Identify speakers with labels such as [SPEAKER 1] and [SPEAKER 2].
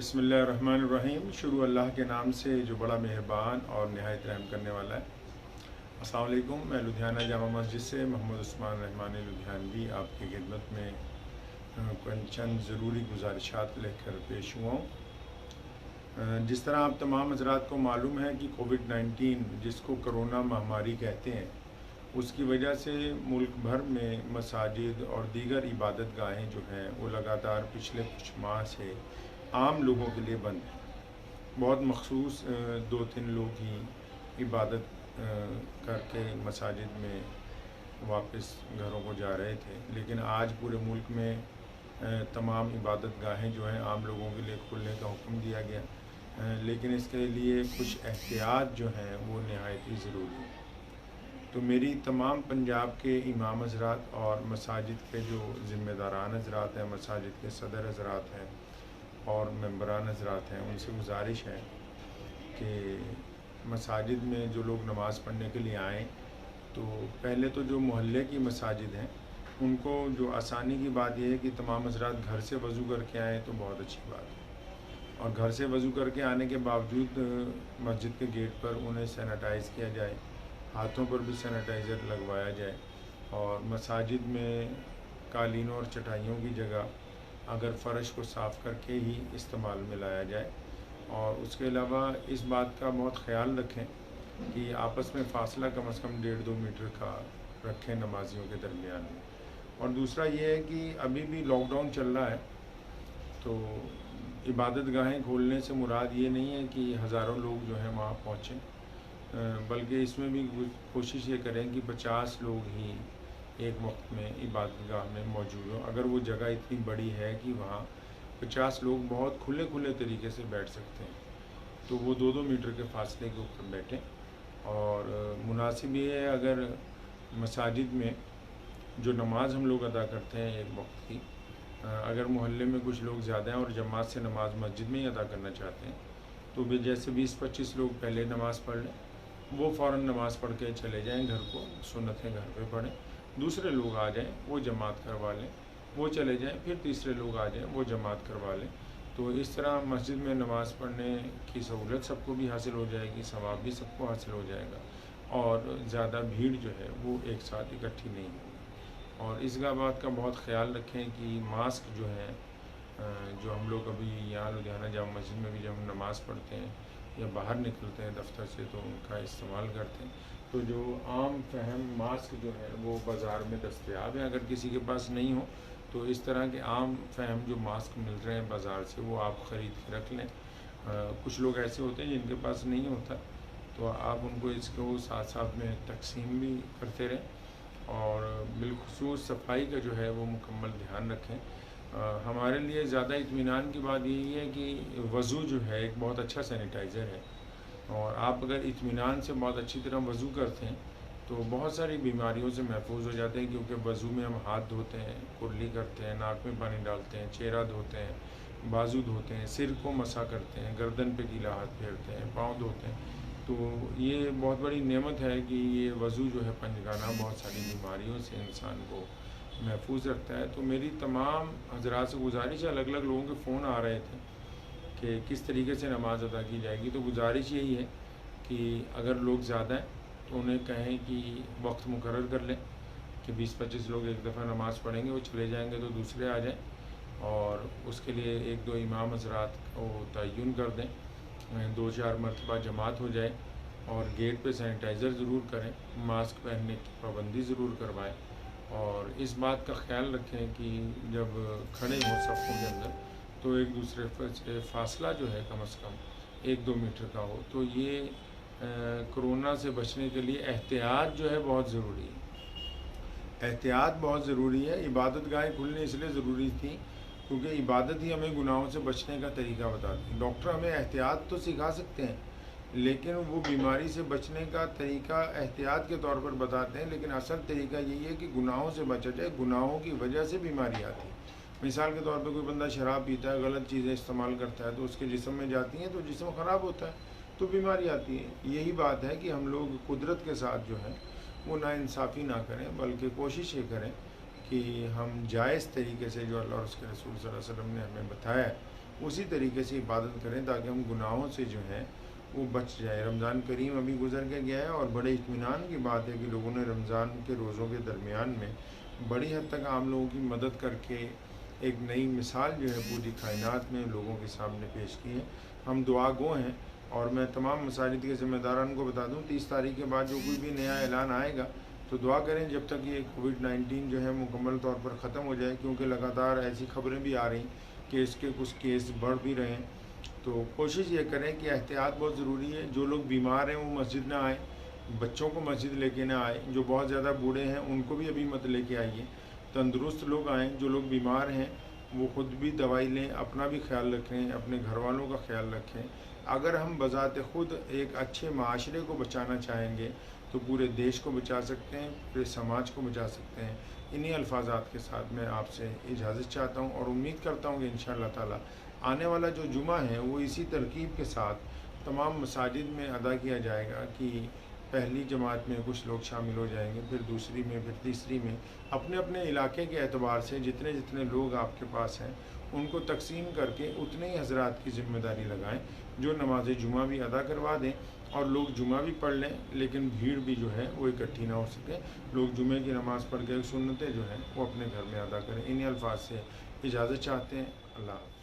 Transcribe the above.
[SPEAKER 1] बिस्मिल्लाहिर्रहमानिर्रहीम। शुरू अल्लाह के नाम से जो बड़ा मेहरबान और नहायत रहम करने वाला है। अस्सलाम वालेकुम। मैं लुधियाना जामा मस्जिद से मोहम्मद उस्मान रहमानी लुधियानवी आपकी खिदमत में चंद ज़रूरी गुजारिशात लेकर पेश हुआ हूँ। जिस तरह आप तमाम हज़रात को मालूम है कि कोविड-19 जिसको कोरोना महामारी कहते हैं, उसकी वजह से मुल्क भर में मसाजिद और दीगर इबादत गाहें जो हैं वो लगातार पिछले कुछ माह से आम लोगों के लिए बंद हैं। बहुत मखसूस 2-3 लोग ही इबादत करके मसाजिद में वापस घरों को जा रहे थे, लेकिन आज पूरे मुल्क में तमाम इबादत गाहें जो हैं आम लोगों के लिए खुलने का हुक्म दिया गया, लेकिन इसके लिए कुछ एहतियात जो हैं वो नहायत ही ज़रूरी है। तो मेरी तमाम पंजाब के इमाम हज़रात और मसाजिद के जो ज़िम्मेदारान हज़रात हैं, मसाजिद के सदर हज़रात हैं और मेंबरान हज़रात हैं, उनसे गुजारिश है कि मसाजिद में जो लोग नमाज़ पढ़ने के लिए आएँ, तो पहले तो जो मोहल्ले की मसाजिद हैं उनको जो आसानी की बात यह है कि तमाम हज़रात घर से वज़ू करके आएँ तो बहुत अच्छी बात है, और घर से वज़ू करके आने के बावजूद मस्जिद के गेट पर उन्हें सैनिटाइज़ किया जाए, हाथों पर भी सैनिटाइज़र लगवाया जाए, और मसाजिद में कालीनों और चटाइयों की जगह अगर फ़र्श को साफ़ करके ही इस्तेमाल में लाया जाए। और उसके अलावा इस बात का बहुत ख़याल रखें कि आपस में फ़ासला कम से कम 1.5-2 मीटर का रखें नमाजियों के दरमियान में। और दूसरा ये है कि अभी भी लॉकडाउन चल रहा है, तो इबादत गाहें खोलने से मुराद ये नहीं है कि हज़ारों लोग जो हैं वहाँ पहुँचें, बल्कि इसमें भी कोशिश ये करें कि 50 लोग ही एक वक्त में इबादत गाह में मौजूद हों। अगर वो जगह इतनी बड़ी है कि वहाँ 50 लोग बहुत खुले तरीके से बैठ सकते हैं, तो वो 2-2 मीटर के फासले के ऊपर बैठें। और मुनासिब ये है, अगर मसाजिद में जो नमाज हम लोग अदा करते हैं एक वक्त की, अगर मोहल्ले में कुछ लोग ज़्यादा हैं और जमात से नमाज मस्जिद में ही अदा करना चाहते हैं, तो वे जैसे 20-25 लोग पहले नमाज़ पढ़ लें, वो फ़ौरन नमाज़ पढ़ के चले जाएं घर को, सुन्नतें घर पे पढ़ें, दूसरे लोग आ जाएं वो जमात करवा लें, वो चले जाएं, फिर तीसरे लोग आ जाएं वो जमात करवा लें। तो इस तरह मस्जिद में नमाज़ पढ़ने की सहूलत सबको भी हासिल हो जाएगी, सवाब भी सबको हासिल हो जाएगा, और ज़्यादा भीड़ जो है वो एक साथ इकट्ठी नहीं होगी। और इस बात का बहुत ख्याल रखें कि मास्क जो है, जो हम लोग अभी यहाँ लुधियाना जामा मस्जिद में भी जब हम नमाज़ पढ़ते हैं या बाहर निकलते हैं दफ्तर से तो उनका इस्तेमाल करते हैं, तो जो आम फहम मास्क जो है वो बाज़ार में दस्तयाब है। अगर किसी के पास नहीं हो तो इस तरह के आम फहम जो मास्क मिल रहे हैं बाज़ार से वो आप ख़रीद के रख लें। कुछ लोग ऐसे होते हैं जिनके पास नहीं होता, तो आप उनको इसको साथ साथ में तकसीम भी करते रहें, और बिलखुसूस सफाई का जो है वो मुकम्मल ध्यान रखें। हमारे लिए ज़्यादा इत्मीनान की बात यही है कि वज़ू जो है एक बहुत अच्छा सैनिटाइज़र है, और आप अगर इत्मीनान से बहुत अच्छी तरह वज़ू करते हैं तो बहुत सारी बीमारियों से महफूज हो जाते हैं, क्योंकि वज़ू में हम हाथ धोते हैं, कुर्ली करते हैं, नाक में पानी डालते हैं, चेहरा धोते हैं, बाजू धोते हैं, सिर को मसा करते हैं, गर्दन पे गीला हाथ फेरते हैं, पाँव धोते हैं। तो ये बहुत बड़ी नेमत है कि ये वज़ू जो है पंजगाना बहुत सारी बीमारियों से इंसान को महफूज रखता है। तो मेरी तमाम हज़रात से गुजारिश है, अलग अलग लोगों के फ़ोन आ रहे थे कि किस तरीके से नमाज़ अदा की जाएगी, तो गुजारिश यही है कि अगर लोग ज़्यादा हैं तो उन्हें कहें कि वक्त मुकर्रर कर लें कि 20-25 लोग एक दफ़ा नमाज़ पढ़ेंगे, वो चले जाएंगे तो दूसरे आ जाएं, और उसके लिए 1-2 इमाम हज़रात को तयन कर दें, 2-4 मरतबा जमात हो जाए, और गेट पे सैनिटाइज़र ज़रूर करें, मास्क पहनने की पाबंदी ज़रूर करवाएं, और इस बात का ख्याल रखें कि जब खड़े हों सफ़ों के अंदर तो एक दूसरे से फ़ासला जो है कम से कम 1-2 मीटर का हो। तो ये कोरोना से बचने के लिए एहतियात जो है बहुत ज़रूरी है। एहतियात बहुत ज़रूरी है। इबादत गाहें खुलनी इसलिए ज़रूरी थी क्योंकि इबादत ही हमें गुनाहों से बचने का तरीका बताती है। डॉक्टर हमें एहतियात तो सिखा सकते हैं, लेकिन वो बीमारी से बचने का तरीका एहतियात के तौर पर बताते हैं, लेकिन असल तरीका यही है कि गुनाहों से बचा जाए। गुनाहों की वजह से बीमारी आती है। मिसाल के तौर पर कोई बंदा शराब पीता है, गलत चीज़ें इस्तेमाल करता है, तो उसके जिस्म में जाती हैं तो जिस्म ख़राब होता है, तो बीमारी आती है। यही बात है कि हम लोग कुदरत के साथ जो है वो नाइंसाफ़ी ना करें, बल्कि कोशिश ये करें कि हम जायज़ तरीके से जो अल्लाह और उसके रसूल सल्लल्लाहु अलैहि वसल्लम ने हमें बताया है उसी तरीके से इबादत करें ताकि हम गुनाहों से जो है वो बच जाए। रमज़ान करीम अभी गुजर के गया है और बड़े इत्मीनान की बात है कि लोगों ने रमज़ान के रोज़ों के दरमियान में बड़ी हद तक आम लोगों की मदद करके एक नई मिसाल जो है पूरी कायनात में लोगों के सामने पेश की है। हम दुआ गो हैं और मैं तमाम मसाजिद के ज़िम्मेदारान को बता दूं 30 तारीख के बाद जो कोई भी नया ऐलान आएगा तो दुआ करें जब तक ये कोविड-19 जो है मुकम्मल तौर पर ख़त्म हो जाए, क्योंकि लगातार ऐसी खबरें भी आ रही कि इसके कुछ केस बढ़ भी रहे हैं। तो कोशिश ये करें कि एहतियात बहुत ज़रूरी है। जो लोग बीमार हैं वो मस्जिद ना आए, बच्चों को मस्जिद लेके ना आए, जो बहुत ज़्यादा बूढ़े हैं उनको भी अभी मत लेके आइए। तंदुरुस्त लोग आएँ, जो लोग बीमार हैं वो ख़ुद भी दवाई लें, अपना भी ख्याल रखें, अपने घर वालों का ख्याल रखें। अगर हम बज़ाते ख़ुद एक अच्छे माशरे को बचाना चाहेंगे तो पूरे देश को बचा सकते हैं, पूरे समाज को बचा सकते हैं। इन्हीं अल्फाज़ात के साथ मैं आपसे इजाज़त चाहता हूँ और उम्मीद करता हूँ कि इंशाअल्लाह ताला आने वाला जो जुमा है वो इसी तरकीब के साथ तमाम मसाजिद में अदा किया जाएगा कि पहली जमात में कुछ लोग शामिल हो जाएंगे, फिर दूसरी में, फिर तीसरी में। अपने अपने इलाके के एतबार से जितने जितने लोग आपके पास हैं उनको तकसीम करके उतने ही हजरात की ज़िम्मेदारी लगाएं जो नमाज जुमा भी अदा करवा दें और लोग जुमा भी पढ़ लें, लेकिन भीड़ भी जो है वो इकट्ठी ना हो सके। लोग जुमे की नमाज़ पढ़ के सुन्नतें जो हैं वो अपने घर में अदा करें। इन्हीं अल्फाज से इजाज़त चाहते हैं। अल्लाह।